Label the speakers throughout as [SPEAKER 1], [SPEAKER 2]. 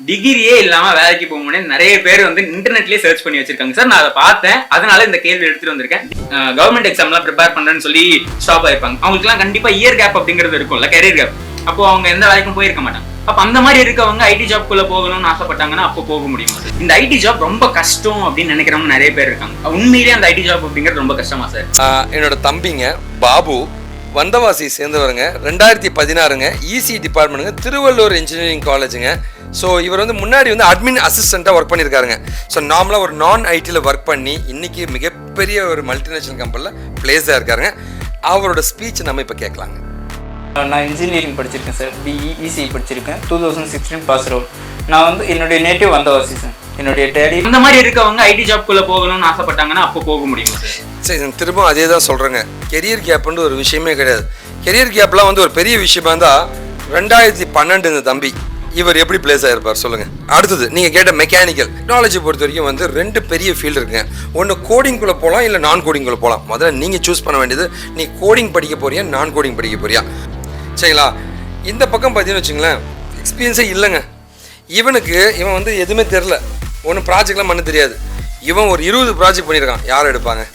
[SPEAKER 1] டிகிரியே இல்லாம வேலைக்கு போக முடியாது நிறைய பேர் வந்து இன்டர்நெட்லயே சர்ச் பண்ணி வச்சிருக்காங்க சார். நான் அதை பார்த்தேன், அதனால இந்த கேள்வி எடுத்துட்டு வந்திருக்கேன். கவர்மெண்ட் எக்ஸாம்லாம் ப்ரிப்பேர் பண்றேன்னு சொல்லி ஸ்டாப் ஆயிருப்பாங்க. அவங்களுக்குலாம் கண்டிப்பா இயர் கேப் அப்படிங்கிறது இருக்கும்ல, கரியர் கேப். அப்போ அவங்க எந்த வேலைக்கும் போயிருக்க மாட்டாங்க. அப்ப அந்த மாதிரி இருக்கவங்க ஐடி ஜாப்குள்ள போகணும்னு ஆசைப்பட்டாங்கன்னா அப்போ போக முடியுமா? இந்த ஐடி ஜாப் ரொம்ப கஷ்டம் அப்படின்னு நினைக்கிறவங்க நிறைய பேர் இருக்காங்க. உண்மையிலேயே அந்த ஐடி ஜாப் அப்படிங்கிறது ரொம்ப கஷ்டமா சார்?
[SPEAKER 2] என்னோட தம்பிங்க பாபு வந்தவாசி சேர்ந்தவருங்க, 2016ங்க, இசி டிபார்ட்மெண்ட்டுங்க, திருவள்ளூர் இன்ஜினியரிங் காலேஜுங்க. ஸோ இவர் வந்து முன்னாடி வந்து அட்மின் அசிஸ்டண்ட்டாக ஒர்க் பண்ணியிருக்காருங்க. ஸோ நார்மலாக ஒரு நான் ஐடியில் ஒர்க் பண்ணி இன்றைக்கி மிகப்பெரிய ஒரு மல்டிநேஷனல் கம்பெனியில் பிளேஸாக இருக்காருங்க. அவரோட ஸ்பீச் நம்ம இப்போ கேட்கலாங்க.
[SPEAKER 3] நான் இன்ஜினியரிங் படிச்சிருக்கேன் சார், பிஇசி படிச்சிருக்கேன், 2016 பாஸ் அவுட். நான் வந்து என்னுடைய நேட்டிவ் வந்தவாசி சார். என்னுடைய டேடி
[SPEAKER 1] இந்த மாதிரி இருக்கவங்க ஐடி ஜாப்குள்ள போகணும்னு ஆசைப்பட்டாங்கன்னா அப்போ போக முடியுமா சார்?
[SPEAKER 2] சரி, திரும்ப அதே தான் சொல்கிறேங்க. கெரியர் கேப்னு ஒரு விஷயமே கிடையாது. கெரியர் கேப்லாம் வந்து ஒரு பெரிய விஷயமா இருந்தால் 2012 இந்த தம்பி இவர் எப்படி பிளேஸ் ஆகிருப்பார் சொல்லுங்கள். அடுத்தது நீங்கள் கேட்ட மெக்கானிக்கல் டெக்னாலஜி பொறுத்த வரைக்கும் வந்து 2 பெரிய ஃபீல்டு இருக்குங்க. ஒன்று கோடிங்குள்ளே போகலாம், இல்லை நான் கோடிங்குள்ளே போகலாம். முதல்ல நீங்கள் சூஸ் பண்ண வேண்டியது நீ கோடிங் படிக்க போறியா நான் கோடிங் படிக்க போறியா. சரிங்களா? இந்த பக்கம் பார்த்தீங்கன்னு வச்சுங்களேன், எக்ஸ்பீரியன்ஸே இல்லைங்க. இவன் வந்து எதுவுமே தெரில, ஒன்றும் ப்ராஜெக்ட்லாம் பண்ண தெரியாது. இவன் ஒரு 20 ப்ராஜெக்ட் பண்ணியிருக்கான். யார் எடுப்பாங்க?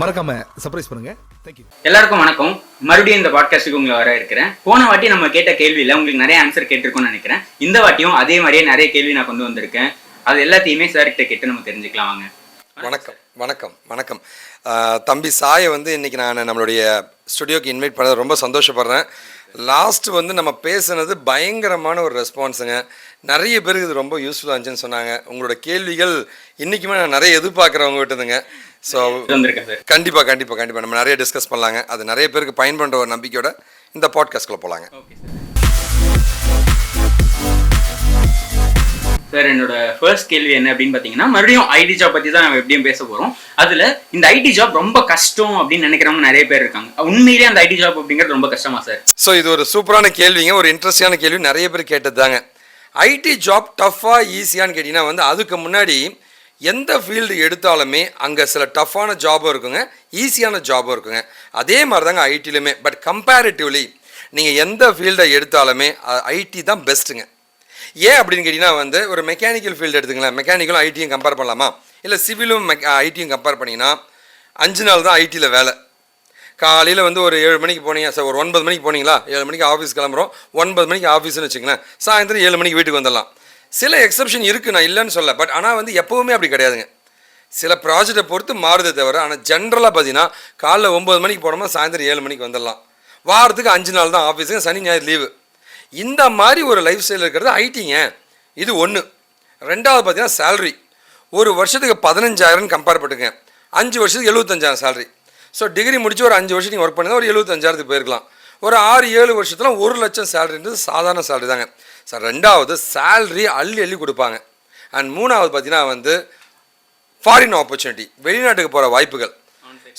[SPEAKER 4] மறக்காம சர்ப்ரைஸ் பண்ணுங்க. தேங்க்யூ.
[SPEAKER 1] எல்லாருக்கும் வணக்கம். மறுபடியும் இந்த பாட்காஸ்ட்டுக்கு உங்களை வர இருக்கிறேன். போன வாட்டி நம்ம கேட்ட கேள்வியில உங்களுக்கு நிறைய ஆன்சர் கேட்டிருக்கோம்னு நினைக்கிறேன். இந்த வாட்டியும் அதே மாதிரியே நிறைய கேள்வி நான் கொண்டு வந்திருக்கேன். அது எல்லாத்தையுமே சார்கிட்ட கேட்டு நம்ம தெரிஞ்சுக்கலாம் வாங்க.
[SPEAKER 2] வணக்கம் வணக்கம் வணக்கம். தம்பி சாயை வந்து இன்றைக்கி நான் நம்மளுடைய ஸ்டுடியோக்கு இன்வைட் பண்ண ரொம்ப சந்தோஷப்படுறேன். லாஸ்ட்டு வந்து நம்ம பேசுனது பயங்கரமான ஒரு ரெஸ்பான்ஸுங்க. நிறைய பேருக்கு இது ரொம்ப யூஸ்ஃபுல்லாக இருந்துச்சுன்னு சொன்னாங்க. உங்களோட கேள்விகள் இன்றைக்குமே நான் நிறைய எதிர்பார்க்குறவங்க விட்டுதுங்க. ஸோ கண்டிப்பாக கண்டிப்பாக கண்டிப்பாக நம்ம நிறைய டிஸ்கஸ் பண்ணலாங்க. அது நிறைய பேருக்கு பயன்படுற ஒரு நம்பிக்கையோட இந்த பாட்காஸ்ட்குள்ளே போகலாங்க.
[SPEAKER 1] சார், என்னோட ஃபர்ஸ்ட் கேள்வி என்ன அப்படின்னு பார்த்தீங்கன்னா, மறுபடியும் ஐடி ஜாப் பற்றி தான் நம்ம எப்படியும் பேச போகிறோம். அதில் இந்த ஐடி ஜாப் ரொம்ப கஷ்டம் அப்படின்னு நினைக்கிறவங்க நிறைய பேர் இருக்காங்க. உண்மையிலேயே அந்த ஐடி ஜாப் அப்படிங்கிறது ரொம்ப கஷ்டமா சார்?
[SPEAKER 2] ஸோ இது ஒரு சூப்பரான கேள்விங்க, ஒரு இன்ட்ரெஸ்டிங்கான கேள்வி. நிறைய பேர் கேட்டது தாங்க. ஐடி ஜாப் டஃப்பாக ஈஸியான்னு கேட்டிங்கன்னா வந்து அதுக்கு முன்னாடி எந்த ஃபீல்டு எடுத்தாலுமே அங்கே சில டஃப்பான ஜாபும் இருக்குங்க, ஈஸியான ஜாபும் இருக்குங்க. அதே மாதிரி தாங்க ஐடியிலுமே. பட் கம்பேரிட்டிவ்லி நீங்கள் எந்த ஃபீல்டை எடுத்தாலுமே ஐடி தான் பெஸ்ட்டுங்க. ஏன் அப்படின்னு கேட்டிங்கன்னா வந்து ஒரு மெக்கானிக்கல் ஃபீல்டு எடுத்துங்களேன். மெக்கானிக்கலும் ஐடியும் கம்பேர் பண்ணலாமா? இல்லை சிவிலும் ஐடியும் கம்பேர் பண்ணிங்கன்னா 5 நாள் தான் ஐடியில் வேலை. காலையில் வந்து ஒரு 7 மணிக்கு போனீங்க சார், ஒரு 9 மணிக்கு போனீங்களா, 7 மணிக்கு ஆஃபீஸ் கிளம்புறோம், 9 மணிக்கு ஆஃபீஸ்னு வச்சுங்களேன், சாயந்தரம் 7 மணிக்கு வீட்டுக்கு வந்துடலாம். சில எக்ஸப்ஷன் இருக்குது, நான் இல்லைன்னு சொல்ல. பட் ஆனால் வந்து எப்போவுமே அப்படி கிடையாதுங்க. சில ப்ராஜெக்டை பொறுத்து மாறுதே தவிர, ஆனால் ஜென்ரலாக பார்த்தீங்கன்னா காலைல 9 மணிக்கு போனோமா சாயந்தரம் 7 மணிக்கு வந்துடலாம். வாரத்துக்கு 5 நாள் தான் ஆஃபீஸுங்க, சனி ஞாயிறு லீவு. இந்த மாதிரி ஒரு லைஃப் ஸ்டைல் இருக்கிறது ஐடிங்க. இது ஒன்று. ரெண்டாவது பார்த்தீங்கன்னா சேலரி. ஒரு வருஷத்துக்கு 15,000 கம்பேர் பண்ணுங்க, 5 வருஷத்துக்கு 75,000 சேலரி. ஸோ டிகிரி முடிச்சு ஒரு 5 வருஷம் நீங்கள் ஒர்க் பண்ணி ஒரு 75,000 போயிருக்கலாம். ஒரு 6-7 வருஷத்தில் 1 லட்சம் சேலரின்றது சாதாரண சேலரி தாங்க சார். ரெண்டாவது சேலரி அள்ளி கொடுப்பாங்க. அண்ட் மூணாவது பார்த்தீங்கன்னா வந்து ஃபாரின் ஆப்பர்ச்சுனிட்டி, வெளிநாட்டுக்கு போகிற வாய்ப்புகள்.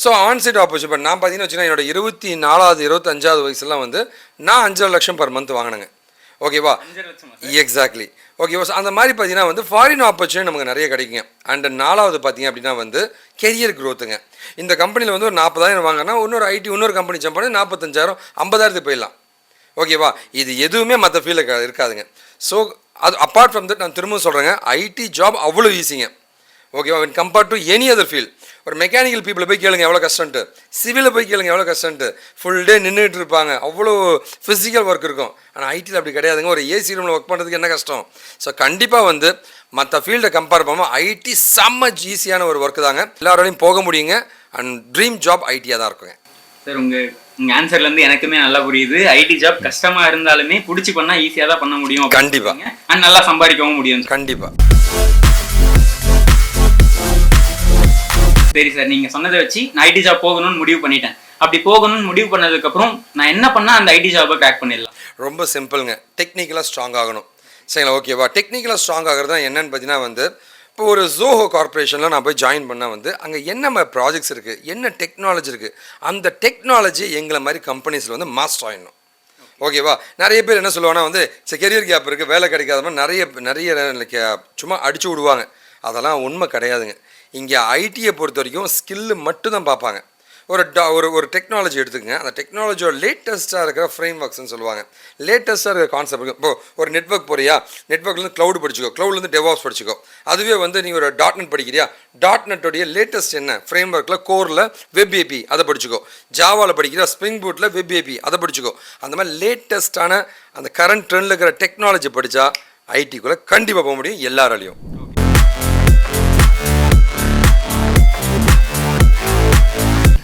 [SPEAKER 2] So onsite opportunity. நான் பார்த்தீங்கன்னா வச்சுன்னா என்னோட 24வது 25வது வயசுலாம் வந்து நான் 5 லட்சம் பர் மந்த் வாங்கினேங்க. ஓகேவா? எக்ஸாக்ட்லி. ஓகேவா? அந்த மாதிரி பார்த்தீங்கன்னா வந்து ஃபாரின் ஆப்பர்ச்சுனிட்டி நமக்கு நிறைய கிடைக்குங்க. அண்ட் 4வது பார்த்தீங்க அப்படின்னா வந்து கெரியர் க்ரோத்துங்க. இந்த கம்பெனியில் வந்து ஒரு 40,000 வாங்கினா இன்னொரு கம்பெனி ஜம்ப் பண்ணி 45,000 50,000 போயிடலாம். ஓகேவா? இது எதுவுமே மற்ற ஃபீல்டில் இருக்காதுங்க. ஸோ அது அப்பார்ட் ஃப்ரம் தட் நான் திரும்பவும் சொல்கிறேங்க, ஐடி ஜாப் அவ்வளோ ஈஸிங்க. ஓகேவா? When compared to any other field. ஒரு மெக்கானிக்கல் பீப்புளை போய் கேளுங்க எவ்வளோ கஷ்டன்ட்டு, சிவிலில் போய் கேளுங்க எவ்வளோ கஷ்டன்ட்டு. ஃபுல் டே நின்றுட்டு இருப்பாங்க, அவ்வளோ ஃபிசிக்கல் ஒர்க் இருக்கும். ஆனால் ஐடியில் அப்படி கிடையாதுங்க. ஒரு ஏசி ரூமில் ஒர்க் பண்ணுறதுக்கு என்ன கஷ்டம். ஸோ கண்டிப்பாக வந்து மற்ற ஃபீல்டை கம்பேர் பண்ணும்போது ஐடி செம்ம ஈஸியான ஒரு ஒர்க்கு தாங்க. எல்லாரோடையும் போக முடியுங்க. அண்ட் ட்ரீம் ஜாப் ஐடியாக தான் இருக்குங்க.
[SPEAKER 1] சார், உங்கள் ஆன்சர்லேருந்து எனக்குமே நல்லா புரியுது. ஐடி ஜாப் கஷ்டமாக இருந்தாலுமே பிடிச்சி பண்ணால் ஈஸியாக தான் பண்ண முடியும்.
[SPEAKER 2] கண்டிப்பாக.
[SPEAKER 1] அண்ட் நல்லா சம்பாதிக்கவும் முடியும்.
[SPEAKER 2] கண்டிப்பாக.
[SPEAKER 1] சரி சார், நீங்கள் சொன்னதை வச்சு நான் ஐடி ஜாப் போகணும்னு முடிவு பண்ணிட்டேன். அப்படி போகணும்னு முடிவு பண்ணதுக்கப்புறம் நான் என்ன பண்ணால் அந்த ஐடி ஜாபை கிராக் பண்ணிடலாம்?
[SPEAKER 2] ரொம்ப சிம்பிளுங்க. டெக்னிக்கலாக ஸ்ட்ராங் ஆகணும். சரிங்களா? ஓகேவா? டெக்னிக்கலாக ஸ்ட்ராங் ஆகிறது தான் என்னன்னு பார்த்தீங்கன்னா வந்து இப்போ ஒரு ஜோஹோ கார்ப்பரேஷனில் நான் போய் ஜாயின் பண்ணால் வந்து அங்கே என்ன ப்ராஜெக்ட்ஸ் இருக்குது, என்ன டெக்னாலஜி இருக்குது, அந்த டெக்னாலஜி எங்களை மாதிரி கம்பெனிஸில் வந்து மாஸ்டர் ஆகிடணும். ஓகேவா? நிறைய பேர் என்ன சொல்லுவாங்கன்னா வந்து கெரியர் கேப் இருக்குது, வேலை கிடைக்காத மாதிரி நிறைய சும்மா அடிச்சு விடுவாங்க. அதெல்லாம் உண்மை கிடையாதுங்க. இங்கே ஐடியை பொறுத்த வரைக்கும் ஸ்கில்லு மட்டும் தான் பார்ப்பாங்க. ஒரு டெக்னாலஜி எடுத்துக்கங்க. அந்த டெக்னாலஜியோட லேட்டஸ்ட்டாக இருக்கிற ஃப்ரேம் ஒர்க்ஸ்ன்னு சொல்லுவாங்க. லேட்டஸ்ட்டாக இருக்கிற கான்செப்ட் இருக்குது. இப்போ ஒரு நெட்ஒர்க் போறியா, நெட்ஒர்க்லேருந்து க்ளவுட் படிச்சுக்கோ, க்ளவுட்லேருந்து டெவாப்ஸ் படிச்சுக்கோ. அதுவே வந்து நீ ஒரு .NET படிக்கிறியா, .NETோடைய லேட்டஸ்ட் என்ன ஃப்ரேம் ஒர்க்கில் கோரில் வெப் ஏபி அதை படிச்சுக்கோ. ஜாவாவில் படிக்கிறியா, ஸ்ப்ரிங் பூட்டில் வெப் ஏபி அதை படிச்சுக்கோ. அந்த மாதிரி லேட்டஸ்ட்டான அந்த கரண்ட் ட்ரெண்டில் இருக்கிற டெக்னாலஜி படித்தா ஐடிக்குள்ளே கண்டிப்பாக போக முடியும் எல்லாராலையும்.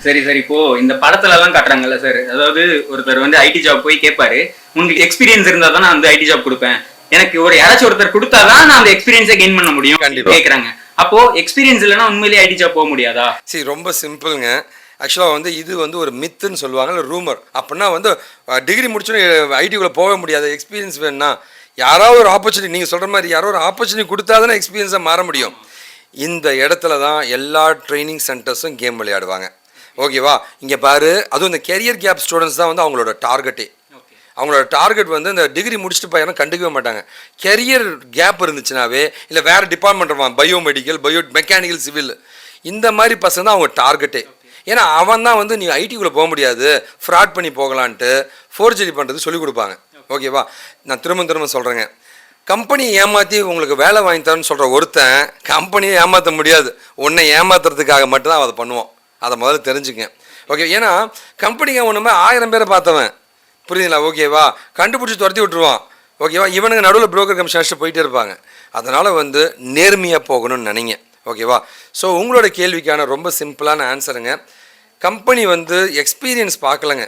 [SPEAKER 1] சரி சார், இப்போ இந்த படத்துல எல்லாம் காட்டுறாங்கல்ல சார், அதாவது ஒருத்தர் வந்து ஐடி ஜாப் போய் கேட்பாரு, உங்களுக்கு எக்ஸ்பீரியன்ஸ் இருந்தா தான் நான் வந்து ஐடி ஜாப் கொடுப்பேன், எனக்கு யாராச்சும் ஒருத்தர் கொடுத்தாதான் நான் அந்த எக்ஸ்பீரியன்ஸை கெயின் பண்ண முடியும் கேட்கறாங்க. அப்போ எக்ஸ்பீரியன்ஸ் இல்லைன்னா உண்மையிலேயே ஐடி ஜாப் போக முடியாதா?
[SPEAKER 2] சரி, ரொம்ப சிம்பிளுங்க. ஆக்சுவலாக வந்து இது வந்து ஒரு மித்துன்னு சொல்லுவாங்க, இல்லை ரூமர். அப்படின்னா வந்து டிகிரி முடிச்சோன்னு ஐடிக்குள்ளே போக முடியாது, எக்ஸ்பீரியன்ஸ் வேணும்னா யாராவது ஒரு ஆப்பர்ச்சுனிட்டி, நீங்கள் சொல்கிற மாதிரி யாரோ ஒரு ஆப்பர்ச்சுனிட்டி கொடுத்தா தானே எக்ஸ்பீரியன்ஸாக மாற முடியும். இந்த இடத்துல தான் எல்லா ட்ரைனிங் சென்டர்ஸும் கேம் விளையாடுவாங்க. ஓகேவா? இங்கே பாரு, அதுவும் இந்த கெரியர் கேப் ஸ்டூடெண்ட்ஸ் தான் வந்து அவங்களோட டார்கெட்டே. அவங்களோட டார்கெட் வந்து இந்த டிகிரி முடிச்சுட்டு பையனும் கண்டுக்கவே மாட்டாங்க. கெரியர் கேப் இருந்துச்சுனாவே, இல்லை வேறு டிபார்ட்மெண்ட் இருப்பான், பயோமெடிக்கல், மெக்கானிக்கல், சிவில், இந்த மாதிரி பசங்க தான் அவங்க டார்கெட்டே. ஏன்னா அவன் தான் வந்து நீ ஐடிக்குள்ளே போக முடியாது, ஃப்ராட் பண்ணி போகலான்ட்டு ஃபோர்ஜரி பண்ணுறது சொல்லிக் கொடுப்பாங்க. ஓகேவா? நான் திரும்ப சொல்கிறேங்க, கம்பெனியை ஏமாற்றி உங்களுக்கு வேலை வாங்கி தரேன்னு சொல்கிற ஒருத்தன் கம்பெனியை ஏமாற்ற முடியாது. உன்னை ஏமாத்துறதுக்காக மட்டும்தான் அதை பண்ணுவான். அதை முதல்ல தெரிஞ்சுக்கங்க. ஓகே? ஏன்னா கம்பெனிக்கு ஒன்றுமே 1000 பேரை பார்த்தவன், புரியுதுங்களா? ஓகேவா? கண்டுபிடிச்சி துரத்தி விட்டுருவான். ஓகேவா? இவனுங்க நடுவில் புரோக்கர் கமிஷன் போயிட்டே இருப்பாங்க. அதனால் வந்து நேர்மையாக போகணும்னு நினைங்க. ஓகேவா? ஸோ உங்களோட கேள்விக்கான ரொம்ப சிம்பிளான ஆன்சருங்க, கம்பெனி வந்து எக்ஸ்பீரியன்ஸ் பார்க்கலங்க,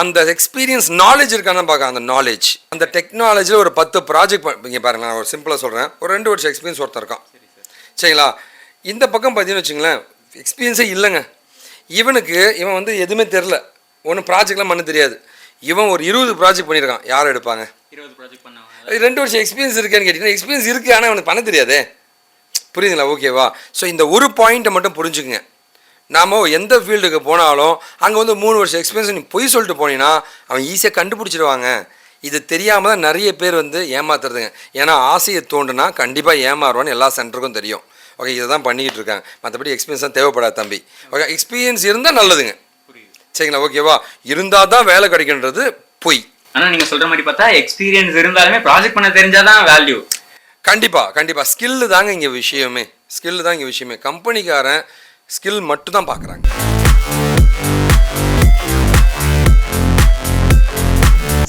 [SPEAKER 2] அந்த எக்ஸ்பீரியன்ஸ் நாலேஜ் இருக்கான்னு பார்க்க. அந்த நாலேஜ், அந்த டெக்னாலஜியில் ஒரு 10 ப்ராஜெக்ட் இங்கே பாருங்க, நான் ஒரு சிம்பிளாக சொல்கிறேன், ஒரு 2 வருஷம் எக்ஸ்பீரியன்ஸ் ஒருத்தர் இருக்கான். சரிங்களா? இந்த பக்கம் பார்த்தீங்கன்னு வச்சுங்களேன், எக்ஸ்பீரியன்ஸே இல்லைங்க. இவன் வந்து எதுவுமே தெரில, ஒன்றும் ப்ராஜெக்ட்லாம் பண்ண தெரியாது. இவன் ஒரு 20 ப்ராஜெக்ட் பண்ணியிருக்கான். யார் எடுப்பாங்க?
[SPEAKER 1] 20 ப்ராஜெக்ட் பண்ணாங்க.
[SPEAKER 2] 2 வருஷம் எக்ஸ்பீரியன்ஸ் இருக்கான்னு கேட்டிங்கன்னா எக்ஸ்பீரியன்ஸ் இருக்குது, ஆனால் அவனுக்கு பண்ண தெரியாதே. புரியுதுங்களா? ஓகேவா? ஸோ இந்த ஒரு பாயிண்ட்டை மட்டும் புரிஞ்சுக்குங்க. நாம் எந்த ஃபீல்டுக்கு போனாலும் அங்கே வந்து 3 வருஷம் எக்ஸ்பீரியன்ஸ் நீ பொய் சொல்லிட்டு போனீங்கன்னா அவன் ஈஸியாக கண்டுபிடிச்சிடுவாங்க. இது தெரியாமல் தான் நிறைய பேர் வந்து ஏமாத்துறதுங்க. ஏன்னா ஆசையை தோண்டுனா கண்டிப்பாக ஏமாறுவான்னு எல்லா சென்டருக்கும் தெரியும். ஓகே, இதை தான் பண்ணிக்கிட்டு இருக்காங்க. மற்றபடி எக்ஸ்பீரியன்ஸ் தான் தேவைப்படாது தம்பி. ஓகே, எக்ஸ்பீரியன்ஸ் இருந்தால் நல்லதுங்க. சரிங்களா? ஓகேவா? இருந்தால் தான் வேலை கிடைக்கின்றது பொய்.
[SPEAKER 1] ஆனால் நீங்கள் சொல்கிற மாதிரி பார்த்தா எக்ஸ்பீரியன்ஸ் இருந்தாலுமே ப்ராஜெக்ட் பண்ண தெரிஞ்சாதான் வேல்யூ.
[SPEAKER 2] கண்டிப்பாக ஸ்கில்லு தாங்க இங்கே விஷயமே. ஸ்கில்லு தான் இங்கே விஷயமே. கம்பெனிக்காரன் ஸ்கில் மட்டும் தான் பார்க்குறாங்க.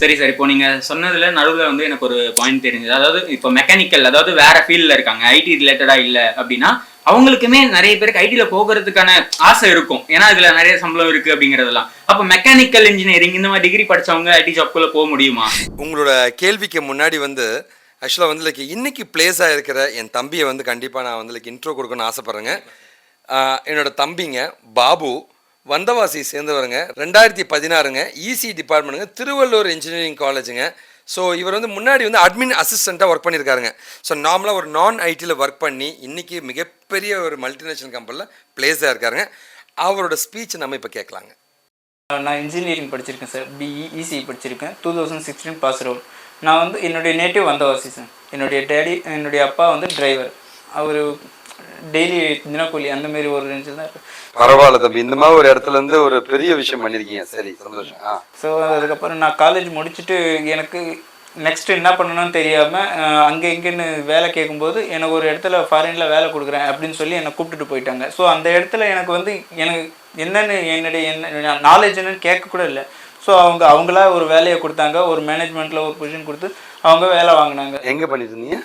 [SPEAKER 1] சரி சார், இப்போ நீங்க சொன்னதுல நடுவில் வந்து எனக்கு ஒரு பாயிண்ட் தெரிஞ்சது. அதாவது இப்போ மெக்கானிக்கல், அதாவது வேற ஃபீல்டில் இருக்காங்க, ஐடி ரிலேட்டடா இல்லை அப்படின்னா அவங்களுக்குமே நிறைய பேருக்கு ஐடியில போகிறதுக்கான ஆசை இருக்கும். ஏன்னா இதுல நிறைய சம்பளம் இருக்கு அப்படிங்கிறதெல்லாம். அப்போ மெக்கானிக்கல் இன்ஜினியரிங் இந்த மாதிரி டிகிரி படிச்சவங்க ஐடி ஜாப்குள்ள போக முடியுமா?
[SPEAKER 2] உங்களோட கேள்விக்கு முன்னாடி வந்து ஆக்சுவலாக வந்து இன்னைக்கு பிளேஸ் ஆகிருக்கிற என் தம்பியை வந்து கண்டிப்பாக நான் வந்து இன்ட்ரோ கொடுக்கணும்னு ஆசைப்பட்றேங்க. என்னோட தம்பிங்க பாபு, வந்தவாசி சேர்ந்தவருங்க, 2016ங்க, இசி டிபார்ட்மெண்ட்டுங்க, திருவள்ளூர் இன்ஜினியரிங் காலேஜுங்க. ஸோ இவர் வந்து முன்னாடி வந்து அட்மின் அசிஸ்டண்ட்டாக ஒர்க் பண்ணியிருக்காருங்க. ஸோ நார்மலாக ஒரு நான் ஐடியில் ஒர்க் பண்ணி இன்றைக்கி மிகப்பெரிய ஒரு மல்டிநேஷனல் கம்பெனியில் பிளேஸாக இருக்காருங்க. அவரோட ஸ்பீச் நம்ம இப்போ கேட்கலாங்க.
[SPEAKER 3] நான் இன்ஜினியரிங் படிச்சிருக்கேன் சார், பிஇசி படிச்சிருக்கேன், 2016 பாஸ் அவுட். நான் வந்து என்னுடைய நேட்டிவ் வந்தவாசி சார். என்னுடைய அப்பா வந்து டிரைவர். அவர் டெய்லி தினக்கூலி அந்த மாதிரி ஒரு ரேஞ்சில் தான் இருக்கு.
[SPEAKER 2] பரவாயில்ல தம்பி, இந்த மாதிரி ஒரு இடத்துல இருந்து ஒரு பெரிய விஷயம் பண்ணியிருக்கீங்க. சரி, சந்தோஷம்.
[SPEAKER 3] ஸோ அதுக்கப்புறம் நான் காலேஜ் முடிச்சுட்டு எனக்கு நெக்ஸ்ட்டு என்ன பண்ணணும்னு தெரியாமல் அங்கே இங்கேன்னு வேலை கேட்கும்போது எனக்கு ஒரு இடத்துல ஃபாரினில் வேலை கொடுக்குறேன் அப்படின்னு சொல்லி என்னை கூப்பிட்டுட்டு போயிட்டாங்க. ஸோ அந்த இடத்துல எனக்கு வந்து எனக்கு என்ன நாலேஜ் என்னன்னு கேட்கக்கூட இல்லை. ஸோ அவங்களா ஒரு வேலையை கொடுத்தாங்க, ஒரு மேனேஜ்மெண்ட்டில் ஒரு பொசிஷன் கொடுத்து அவங்க வேலை வாங்கினாங்க.
[SPEAKER 2] எங்கே பண்ணிட்டு இருந்தீங்க?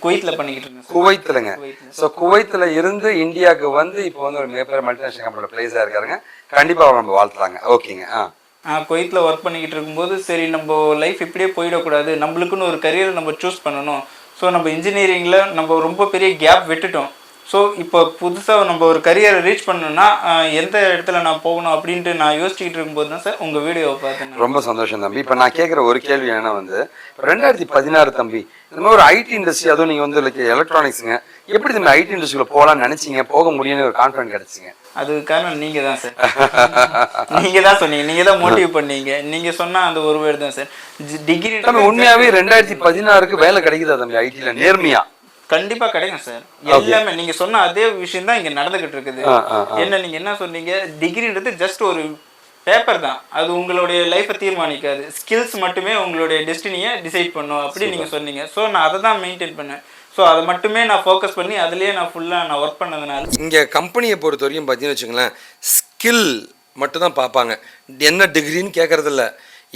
[SPEAKER 3] குவைத்தில் பண்ணிக்கிட்டு இருந்தேன்.
[SPEAKER 2] குவைத்துலங்க. ஸோ குவைத்தில் இருந்து இந்தியாவுக்கு வந்து இப்போ வந்து ஒரு மிகப்பெரிய மல்டிநேஷனல் கம்பெனியில் பிளேஸாக இருக்காருங்க. கண்டிப்பாக நம்ம வாழ்த்துறாங்க. ஓகேங்க.
[SPEAKER 3] குவைத்தில் ஒர்க் பண்ணிக்கிட்டு இருக்கும்போது சரி நம்ம லைஃப் இப்படியே போயிடக்கூடாது, நம்மளுக்குன்னு ஒரு கரியரை நம்ம சூஸ் பண்ணணும். ஸோ நம்ம இன்ஜினியரிங்கில் நம்ம ரொம்ப பெரிய கேப் விட்டுட்டோம். ஸோ இப்போ புதுசாக நம்ம ஒரு கரியரை ரீச் பண்ணணும்னா எந்த இடத்துல நான் போகணும் அப்படின்ட்டு நான் யோசிச்சுக்கிட்டு இருக்கும்போது தான் சார் உங்கள் வீடியோவை பார்த்தேன்.
[SPEAKER 2] ரொம்ப சந்தோஷம் தம்பி. இப்போ நான் கேட்குற ஒரு கேள்வி என்னன்னா வந்து 2016 தம்பி இந்த மாதிரி ஒரு ஐடி இண்டஸ்ட்ரி, அதுவும் நீங்கள் வந்து லைக் எலக்ட்ரானிக்ஸுங்க, எப்படி இந்த ஐடி இண்டஸ்ட்ரியில் போகலான்னு நினச்சிங்க, போக முடியும்னு ஒரு கான்ஃபிடன்ட் கிடச்சிங்க?
[SPEAKER 3] அதுக்கு காரணம் நீங்கள் தான் சார். நீங்கள் தான் சொன்னீங்க, நீங்கள் தான் மோட்டிவ் பண்ணீங்க. நீங்கள் சொன்னால் அந்த ஒரு வேர்டு தான் சார். டிகிரி
[SPEAKER 2] உண்மையாகவே 2016க்கு வேலை கிடைக்குதா தம்பி ஐடியில் நேர்மையா?
[SPEAKER 3] கண்டிப்பா கிடைக்கும் சார். எல்லாமே நீங்க சொன்ன அதே விஷயம் தான் இங்க நடந்துகிட்டு இருக்குது. என்ன நீங்க என்ன சொன்னீங்க, டிகிரின்றது ஜஸ்ட் ஒரு பேப்பர் தான், அது உங்களுடைய லைஃப்பை தீர்மானிக்காது. ஸ்கில்ஸ் மட்டுமே உங்களுடைய டெஸ்டினியை டிசைட் பண்ணும் அப்படி நீங்க சொன்னீங்க. ஸோ நான் அதை தான் மெயின்டைன் பண்ணேன். ஸோ அதை மட்டுமே நான் ஃபோக்கஸ் பண்ணி அதுலேயே நான் ஃபுல்லாக நான் ஒர்க் பண்ணதுனால.
[SPEAKER 2] இங்கே கம்பெனியை பொறுத்த வரைக்கும் பார்த்தீங்கன்னு வச்சுங்களேன், ஸ்கில் மட்டும் தான் பார்ப்பாங்க. என்ன டிகிரின்னு கேட்கறதில்ல,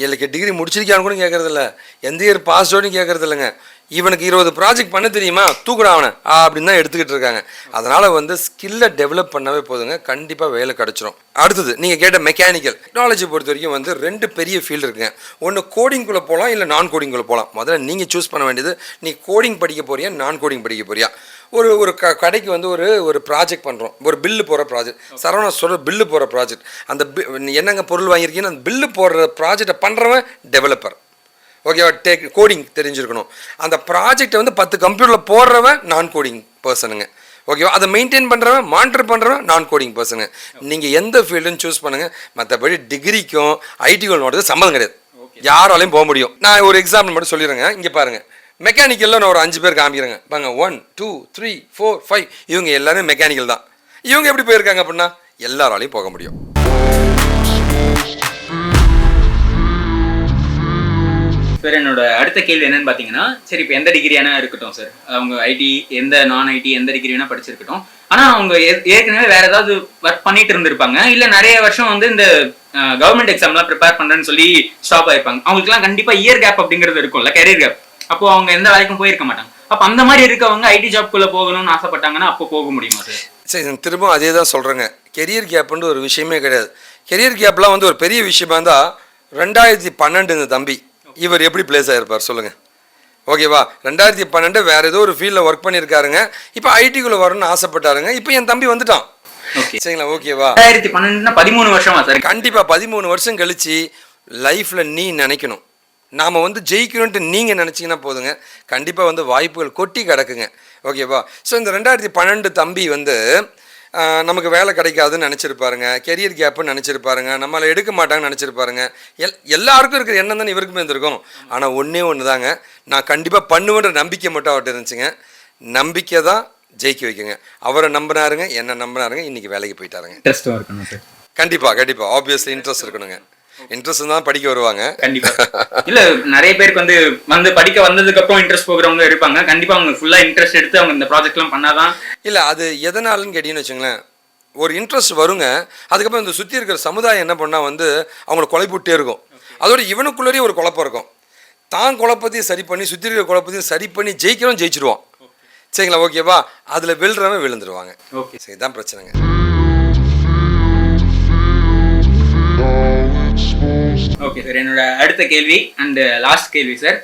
[SPEAKER 2] எனக்கு டிகிரி முடிச்சிருக்கான்னு கூட கேட்கறதில்ல, எந்த இயர் பாஸ்டோன்னு கேட்கறது இல்லைங்க. இவனுக்கு 20 ப்ராஜெக்ட் பண்ண தெரியுமா, தூக்குடா அவனை அப்படின்னு தான் எடுத்துக்கிட்டு இருக்காங்க. அதனால் வந்து ஸ்கில்லை டெவலப் பண்ணவே போதுங்க, கண்டிப்பாக வேலை கிடச்சிரும். அடுத்தது நீங்கள் கேட்ட மெக்கானிக்கல் டெக்னாலஜி பொறுத்த வரைக்கும் வந்து 2 பெரிய ஃபீல்டு இருக்குங்க. ஒன்று கோடிங்குள்ளே போகலாம், இல்லை நான் கோடிங்குள்ளே போகலாம். முதல்ல நீங்கள் சூஸ் பண்ண வேண்டியது, நீ கோடிங் படிக்க போறியா நான் கோடிங் படிக்க போறியா. ஒரு கடைக்கு வந்து ஒரு ப்ராஜெக்ட் பண்ணுறோம், ஒரு பில்லு போகிற ப்ராஜெக்ட், சரவணா சொல்கிற பில்லு போகிற ப்ராஜெக்ட். அந்த என்னங்க பொருள் வாங்கியிருக்கீங்கன்னு அந்த பில்லு போடுற ப்ராஜெக்டை பண்ணுறவன் டெவலப்பர். ஓகேவா, கோடிங் தெரிஞ்சிருக்கணும். அந்த ப்ராஜெக்டை வந்து 10 கம்ப்யூட்டரில் போடுறவன் நான் கோடிங் பர்சனுங்க. ஓகேவா, அதை மெயின்டைன் பண்ணுறவன் மானிட்டர் பண்ணுறவன் நான் கோடிங் பர்சனுங்க. நீங்கள் எந்த ஃபீல்டுன்னு சூஸ் பண்ணுங்கள். மற்றபடி டிகிரிக்கும் ஐடிக்கும் நோடுறது சம்மந்தம் கிடையாது, யாராலையும் போக முடியும். நான் ஒரு எக்ஸாம்பிள் மட்டும் சொல்லிடுறேங்க. இங்கே பாருங்கள், மெக்கானிக்கலில் நான் ஒரு 5 பேர் காமிக்கிறேங்க பாருங்க. 1 2 3 4 5 இவங்க எல்லாருமே மெக்கானிக்கல் தான். இவங்க எப்படி போயிருக்காங்க அப்படின்னா எல்லாராலையும் போக முடியும்.
[SPEAKER 1] சார் என்னோட அடுத்த கேள்வி என்னன்னு பார்த்தீங்கன்னா, சரி இப்போ எந்த டிகிரியானா இருக்கட்டும் சார், அவங்க ஐடி எந்த நான் ஐடி எந்த டிகிரி வேணா படிச்சிருக்கட்டும், ஆனால் அவங்க ஏற்கனவே வேற ஏதாவது ஒர்க் பண்ணிட்டு இருந்திருப்பாங்க, இல்லை நிறைய வருஷம் வந்து இந்த கவர்மெண்ட் எக்ஸாம்லாம் ப்ரிப்பேர் பண்ணுறேன்னு சொல்லி ஸ்டாப் ஆயிருப்பாங்க. அவங்களுக்குலாம் கண்டிப்பாக இயர் கேப் அப்படிங்கிறது இருக்கும்ல, கரியர் கேப். அப்போ அவங்க எந்த வேலைக்கும் போயிருக்க மாட்டாங்க. அப்போ அந்த மாதிரி இருக்கவங்க ஐடி ஜாப்குள்ளே போகணும்னு ஆசைப்பட்டாங்கன்னா அப்போ போக முடியுமா சார்?
[SPEAKER 2] சரி, திரும்ப அதே தான் சொல்கிறேங்க. கெரியர் கேப்புன்னு ஒரு விஷயமே கிடையாது. கெரியர் கேப்லாம் வந்து ஒரு பெரிய விஷயமா இருந்தால் 2012 இந்த தம்பி இவர் எப்படி பிளேஸ் ஆகிருப்பார் சொல்லுங்கள். ஓகேவா, 2012 வேறு ஏதோ ஒரு ஃபீல்டில் ஒர்க் பண்ணியிருக்காருங்க. இப்போ ஐடிக்குள்ளே வரணும்னு ஆசைப்பட்டாருங்க. இப்போ என் தம்பி வந்துட்டான். சரிங்களா, ஓகேவா.
[SPEAKER 1] 2012 13 வருஷமா சார்?
[SPEAKER 2] கண்டிப்பாக 13 வருஷம் கழிச்சு லைஃப்பில் நீ நினைக்கணும், நாம் வந்து ஜெயிக்கணுன்ட்டு நீங்கள் நினச்சிங்கன்னா போதுங்க, கண்டிப்பாக வந்து வாய்ப்புகள் கொட்டி கிடக்குங்க. ஓகேவா. ஸோ இந்த 2012 தம்பி வந்து நமக்கு வேலை கிடைக்காதுன்னு நினச்சிருப்பாருங்க, கெரியர் கேப்புன்னு நினச்சிருப்பாருங்க, நம்மளை எடுக்க மாட்டாங்கன்னு நினச்சிருப்பாருங்க. எல்லாருக்கும் இருக்கிற எண்ணம் தானே இவருக்குமே இருந்திருக்கும். ஆனால் ஒன்று தாங்க, நான் கண்டிப்பாக பண்ணுவேன்ற நம்பிக்கை மட்டும் அவர்கிட்ட இருந்துச்சுங்க. நம்பிக்கை தான் ஜெயிக்க வைக்குங்க. அவரை நம்பினாருங்க, என்ன நம்பினாருங்க, இன்றைக்கி வேலைக்கு போயிட்டாருங்க.
[SPEAKER 1] இன்ட்ரெஸ்ட்டாக இருக்கணும் சார்.
[SPEAKER 2] கண்டிப்பாக ஆப்வியஸ்லி இன்ட்ரெஸ்ட் இருக்கணுங்க. இன்ட்ரெஸ்ட் தான் படிக்க வருவாங்க.
[SPEAKER 1] கண்டிப்பா இல்ல, நிறைய பேருக்கு வந்து படிக்க வந்ததுக்கு அப்புறம் இன்ட்ரெஸ்ட் போகிறவங்க இருப்பாங்க. கண்டிப்பா அவங்க ஃபுல்லா இன்ட்ரெஸ்ட் எடுத்து அவங்க இந்த ப்ராஜெக்ட் எல்லாம் பண்ணாதான்.
[SPEAKER 2] இல்ல, அது எதனாலன்னு கேட்டீங்கன்னு வச்சுங்களேன், ஒரு இன்ட்ரெஸ்ட் வருங்க. அதுக்கப்புறம் இந்த சுற்றி இருக்கிற சமுதாயம் என்ன பண்ணால் வந்து அவங்கள குழப்பிட்டே இருக்கும். அதோட இவனுக்குள்ளேயே ஒரு குழப்பம் இருக்கும். தான் குழப்பத்தையும் சரி பண்ணி சுற்றி இருக்கிற குழப்பத்தையும் சரி பண்ணி ஜெயிச்சிருவான். சரிங்களா, ஓகேவா. அதில் விழுறவன் விழுந்துருவாங்க. ஓகே, சரி, தான் பிரச்சனைங்க.
[SPEAKER 1] ஓகே சார், என்னோட அடுத்த கேள்வி அண்ட் லாஸ்ட் கேள்வி சார்.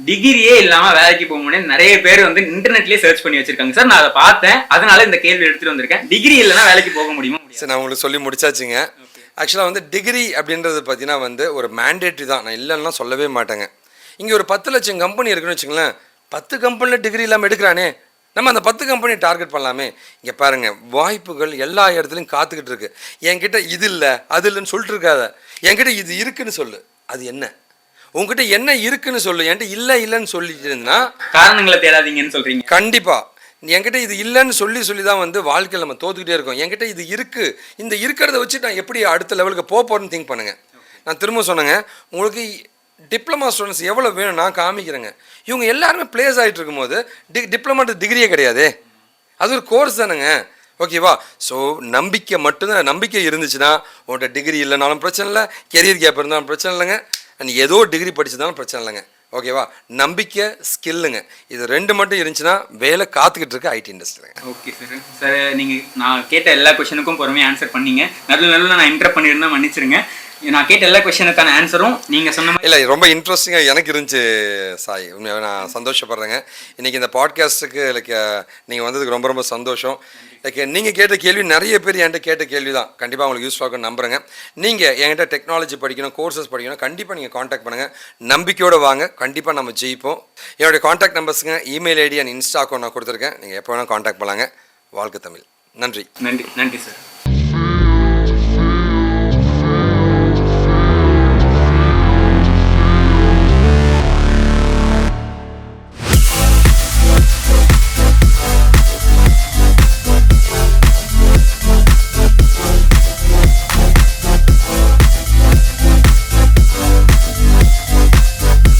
[SPEAKER 1] டிகிரியே இல்லாம வேலைக்கு போக முடியும் நிறைய பேர் வந்து இன்டர்நெட்லயே சர்ச் பண்ணி வச்சிருக்காங்க சார். நான் அதை பார்த்தேன், அதனால இந்த கேள்வி எடுத்துட்டு வந்திருக்கேன். டிகிரி இல்லைன்னா வேலைக்கு போக முடியுமா?
[SPEAKER 2] சரி, நான் உங்களுக்கு சொல்லி முடிச்சாச்சுங்க. ஆக்சுவலாக வந்து டிகிரி அப்படின்றது பார்த்தீங்கன்னா வந்து ஒரு மேண்டேட்ரி தான், நான் இல்லைன்னா சொல்லவே மாட்டேங்க. இங்கே ஒரு 10 லட்சம் கம்பெனி இருக்குன்னு வச்சுங்களேன், 10 கம்பெனியில் டிகிரி இல்லாமல் எடுக்கிறானே, நம்ம அந்த 10 கம்பெனியை டார்கெட் பண்ணலாமே. இங்கே பாருங்கள், வாய்ப்புகள் எல்லா இடத்துலையும் காத்துக்கிட்டு இருக்கு. என்கிட்ட இது இல்லை அது இல்லைன்னு சொல்லிட்டு இருக்காத, என்கிட்ட இது இருக்குன்னு சொல்லு. அது என்ன, உங்ககிட்ட என்ன இருக்குன்னு சொல்லு. என்கிட்ட இல்லைன்னு சொல்லிட்டு இருந்தா
[SPEAKER 1] காரணங்களை தேடாதீங்கன்னு சொல்றீங்க.
[SPEAKER 2] கண்டிப்பாக என்கிட்ட இது இல்லைன்னு சொல்லி தான் வந்து வாழ்க்கையில் நம்ம தோத்துக்கிட்டே இருக்கோம். என்கிட்ட இது இருக்குது, இந்த இருக்கிறத வச்சு நான் எப்படி அடுத்த லெவலுக்கு போகிறேன்னு திங்க் பண்ணுங்கள். நான் திரும்ப சொன்னேங்க, உங்களுக்கு டிப்ளமா ஸ்டூடெண்ட்ஸ் எவ்வளோ வேணும் நான் காமிக்கிறேங்க. இவங்க எல்லாருமே பிளேஸ் ஆகிட்டு இருக்கும்போது டிப்ளமா டிகிரியே கிடையாது, அது ஒரு கோர்ஸ் தானேங்க. ஓகேவா. ஸோ நம்பிக்கை மட்டும்தான். நம்பிக்கை இருந்துச்சுன்னா உங்கள்கிட்ட டிகிரி இல்லைனாலும் பிரச்சனை இல்லை, கெரியர் கேப் இருந்தாலும் பிரச்சனை இல்லைங்க, அண்ட் ஏதோ டிகிரி படிச்சதாலும் பிரச்சனை இல்லைங்க. ஓகேவா. நம்பிக்கை, ஸ்கில்லுங்க, இது 2 மட்டும் இருந்துச்சுன்னா வேலை காத்துக்கிட்டு இருக்கு ஐடி இண்டஸ்ட்ரியில்.
[SPEAKER 1] Okay sir. சார் நீங்கள் நான் கேட்ட எல்லா கொஸ்டினுக்கும் பொறுமையாக ஆன்சர் பண்ணீங்க. நடுவில் நான் இன்டர் பண்ணியிருந்தா மன்னிச்சிருங்க. நான் கேட்ட எல்லா கொஸ்டினுக்கான ஆன்சரும் நீங்க சொன்ன மாதிரி
[SPEAKER 2] இல்லை ரொம்ப இன்ட்ரெஸ்டிங்காக எனக்கு இருந்துச்சு சாய். உண்மையாக நான் சந்தோஷப்படுறேங்க. இன்றைக்கி இந்த பாட்காஸ்ட்டுக்கு லைக் நீங்கள் வந்ததுக்கு ரொம்ப ரொம்ப சந்தோஷம். லைக் நீங்கள் கேட்ட கேள்வி நிறைய பேர் என்கிட்ட கேட்ட கேள்வி தான். கண்டிப்பாக உங்களுக்கு யூஸ்ஃபுல்லாக இருக்கும்னு நம்புறேங்க. நீங்கள் என்கிட்ட டெக்னாலஜி படிக்கணும், கோர்சஸ் படிக்கணும், கண்டிப்பாக நீங்கள் காண்டாக்ட் பண்ணுங்கள். நம்பிக்கையோடு வாங்க, கண்டிப்பாக நம்ம ஜெயிப்போம். என்னுடைய காண்டாக்ட் நம்பர்ஸுங்க, email ID and insta account நான் கொடுத்துருக்கேன். நீங்கள் எப்போ வேணால் காண்டாக்ட் பண்ணலாங்க. வாழ்க தமிழ். நன்றி.
[SPEAKER 1] நன்றி சார்.